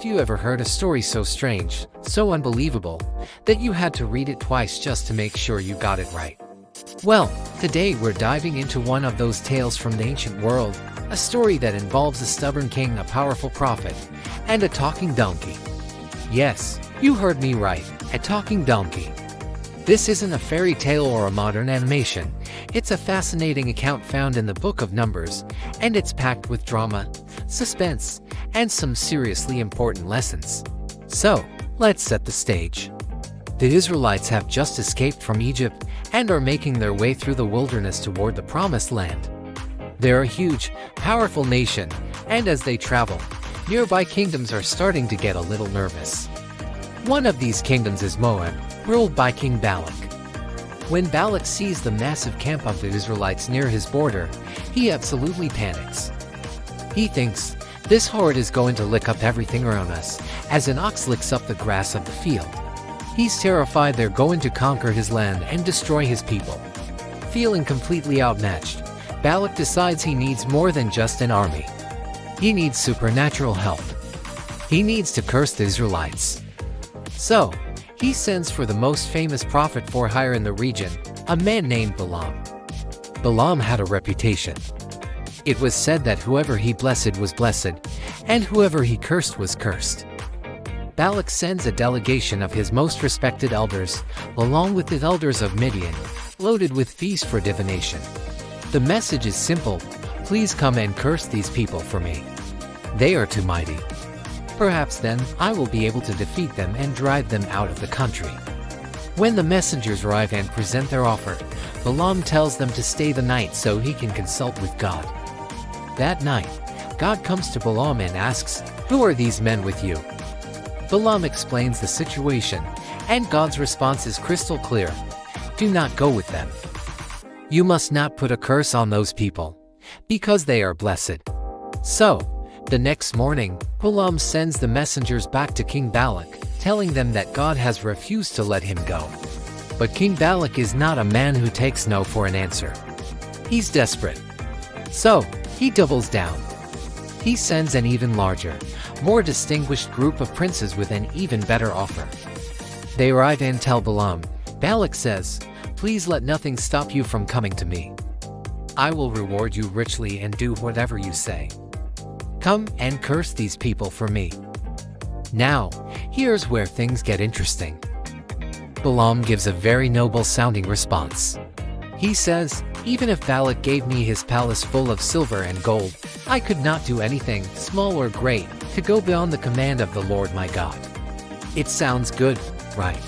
Have you ever heard a story so strange, so unbelievable, that you had to read it twice just to make sure you got it right? Well, today we're diving into one of those tales from the ancient world, a story that involves a stubborn king, a powerful prophet, and a talking donkey. Yes, you heard me right, a talking donkey. This isn't a fairy tale or a modern animation. It's a fascinating account found in the Book of Numbers, and it's packed with drama, suspense, and some seriously important lessons. So, let's set the stage. The Israelites have just escaped from Egypt and are making their way through the wilderness toward the Promised Land. They're a huge, powerful nation, and as they travel, nearby kingdoms are starting to get a little nervous. One of these kingdoms is Moab, ruled by King Balak. When Balak sees the massive camp of the Israelites near his border, he absolutely panics. He thinks, this horde is going to lick up everything around us, as an ox licks up the grass of the field. He's terrified they're going to conquer his land and destroy his people. Feeling completely outmatched, Balak decides he needs more than just an army. He needs supernatural help. He needs to curse the Israelites. So, he sends for the most famous prophet for hire in the region, a man named Balaam. Balaam had a reputation. It was said that whoever he blessed was blessed, and whoever he cursed was cursed. Balak sends a delegation of his most respected elders, along with the elders of Midian, loaded with feasts for divination. The message is simple: please come and curse these people for me. They are too mighty. Perhaps then I will be able to defeat them and drive them out of the country. When the messengers arrive and present their offer, Balaam tells them to stay the night so he can consult with God. That night, God comes to Balaam and asks, "Who are these men with you?" Balaam explains the situation, and God's response is crystal clear: do not go with them. You must not put a curse on those people, because they are blessed. So, the next morning, Balaam sends the messengers back to King Balak, telling them that God has refused to let him go. But King Balak is not a man who takes no for an answer. He's desperate. So, he doubles down. He sends an even larger, more distinguished group of princes with an even better offer. They arrive and tell Balaam. Balak says, "Please let nothing stop you from coming to me. I will reward you richly and do whatever you say. Come and curse these people for me." Now, here's where things get interesting. Balaam gives a very noble-sounding response. He says, "Even if Balak gave me his palace full of silver and gold, I could not do anything, small or great, to go beyond the command of the Lord my God." It sounds good, right?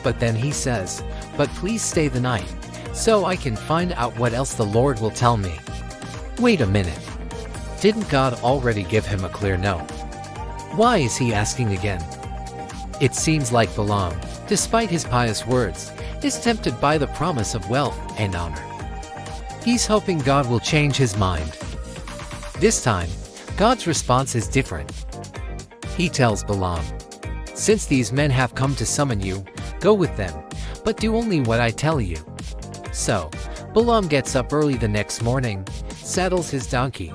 But then he says, "But please stay the night, so I can find out what else the Lord will tell me." Wait a minute. Didn't God already give him a clear no? Why is he asking again? It seems like Balaam, despite his pious words, is tempted by the promise of wealth and honor. He's hoping God will change his mind. This time, God's response is different. He tells Balaam, "Since these men have come to summon you, go with them, but do only what I tell you." So, Balaam gets up early the next morning, saddles his donkey,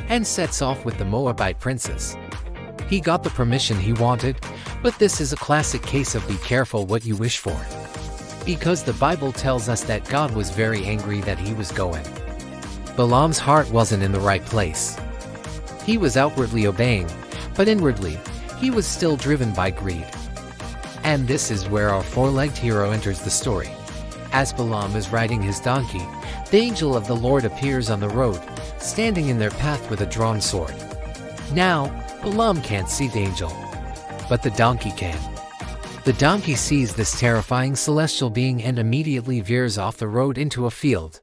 and sets off with the Moabite princes. He got the permission he wanted, but this is a classic case of be careful what you wish for. Because the Bible tells us that God was very angry that he was going. Balaam's heart wasn't in the right place. He was outwardly obeying, but inwardly, he was still driven by greed. And this is where our four-legged hero enters the story. As Balaam is riding his donkey, the angel of the Lord appears on the road, standing in their path with a drawn sword. Now, Balaam can't see the angel, but the donkey can. The donkey sees this terrifying celestial being and immediately veers off the road into a field.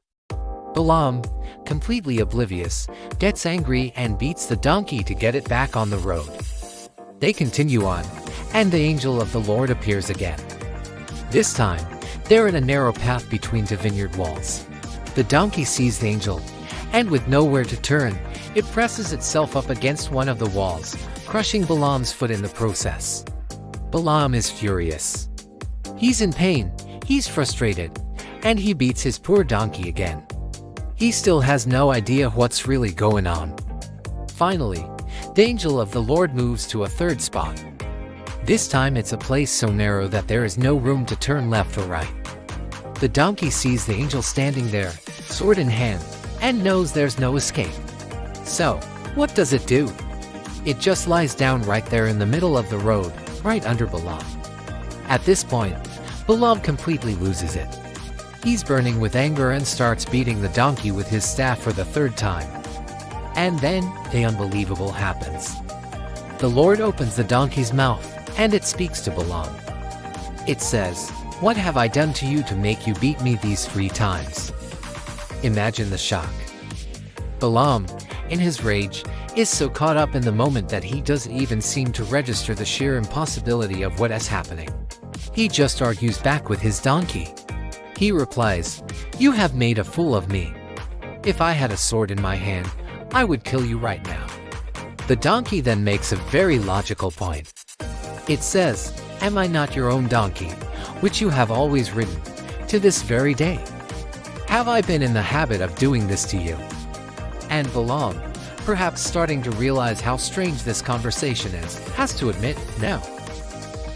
Balaam, completely oblivious, gets angry and beats the donkey to get it back on the road. They continue on, and the angel of the Lord appears again. This time, they're in a narrow path between two vineyard walls. The donkey sees the angel, and with nowhere to turn, it presses itself up against one of the walls, crushing Balaam's foot in the process. Balaam is furious. He's in pain, he's frustrated, and he beats his poor donkey again. He still has no idea what's really going on. Finally, the angel of the Lord moves to a third spot. This time it's a place so narrow that there is no room to turn left or right. The donkey sees the angel standing there, sword in hand, and knows there's no escape. So, what does it do? It just lies down right there in the middle of the road, right under Balaam. At this point, Balaam completely loses it. He's burning with anger and starts beating the donkey with his staff for the third time. And then, the unbelievable happens. The Lord opens the donkey's mouth, and it speaks to Balaam. It says, "What have I done to you to make you beat me these 3 times?" Imagine the shock. Balaam, in his rage, is so caught up in the moment that he doesn't even seem to register the sheer impossibility of what is happening. He just argues back with his donkey. He replies, "You have made a fool of me. If I had a sword in my hand, I would kill you right now." The donkey then makes a very logical point. It says, "Am I not your own donkey, which you have always ridden, to this very day? Have I been in the habit of doing this to you?" And Balaam, perhaps starting to realize how strange this conversation is, has to admit, no.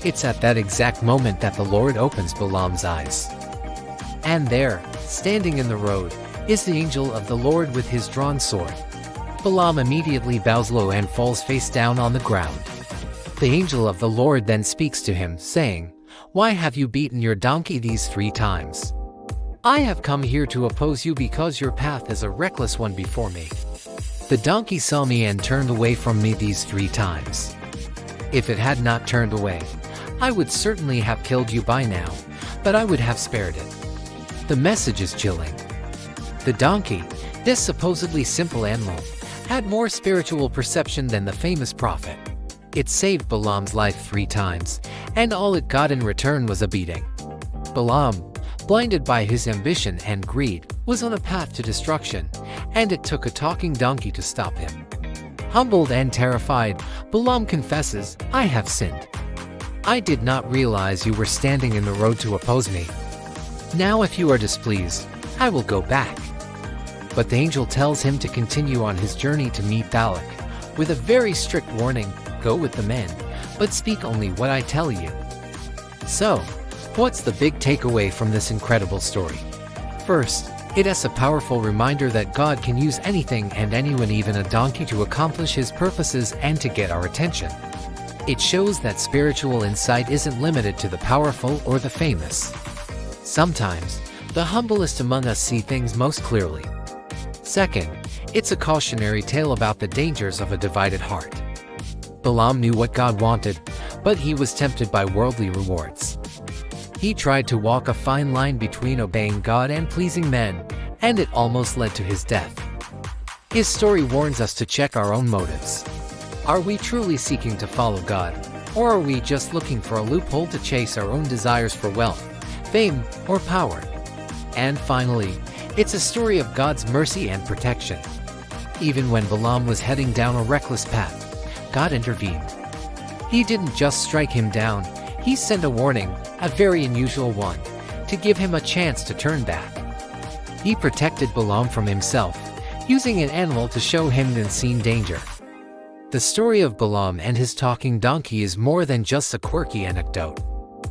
It's at that exact moment that the Lord opens Balaam's eyes. And there, standing in the road, is the angel of the Lord with his drawn sword. Balaam immediately bows low and falls face down on the ground. The angel of the Lord then speaks to him, saying, "Why have you beaten your donkey these 3 times? I have come here to oppose you because your path is a reckless one before me. The donkey saw me and turned away from me these 3 times. If it had not turned away, I would certainly have killed you by now, but I would have spared it." The message is chilling. The donkey, this supposedly simple animal, had more spiritual perception than the famous prophet. It saved Balaam's life 3 times, and all it got in return was a beating. Balaam, blinded by his ambition and greed, was on a path to destruction, and it took a talking donkey to stop him. Humbled and terrified, Balaam confesses, "I have sinned. I did not realize you were standing in the road to oppose me. Now if you are displeased, I will go back." But the angel tells him to continue on his journey to meet Balak, with a very strict warning, "Go with the men, but speak only what I tell you." So, what's the big takeaway from this incredible story? First, it is a powerful reminder that God can use anything and anyone, even a donkey, to accomplish his purposes and to get our attention. It shows that spiritual insight isn't limited to the powerful or the famous. Sometimes, the humblest among us see things most clearly. Second, it's a cautionary tale about the dangers of a divided heart. Balaam knew what God wanted, but he was tempted by worldly rewards. He tried to walk a fine line between obeying God and pleasing men, and it almost led to his death. His story warns us to check our own motives. Are we truly seeking to follow God, or are we just looking for a loophole to chase our own desires for wealth, fame, or power? And finally, it's a story of God's mercy and protection. Even when Balaam was heading down a reckless path, God intervened. He didn't just strike him down, he sent a warning, a very unusual one, to give him a chance to turn back. He protected Balaam from himself, using an animal to show him the unseen danger. The story of Balaam and his talking donkey is more than just a quirky anecdote.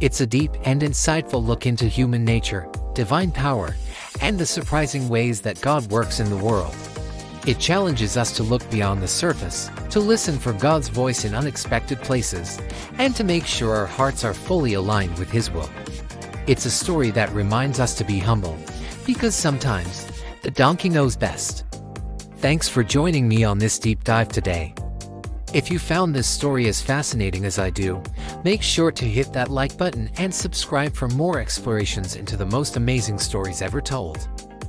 It's a deep and insightful look into human nature, divine power, and the surprising ways that God works in the world. It challenges us to look beyond the surface, to listen for God's voice in unexpected places, and to make sure our hearts are fully aligned with His will. It's a story that reminds us to be humble, because sometimes the donkey knows best. Thanks for joining me on this deep dive today. If you found this story as fascinating as I do, make sure to hit that like button and subscribe for more explorations into the most amazing stories ever told.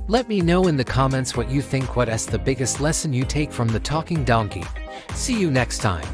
Let me know in the comments what you think. What is the biggest lesson you take from the talking donkey? See you next time.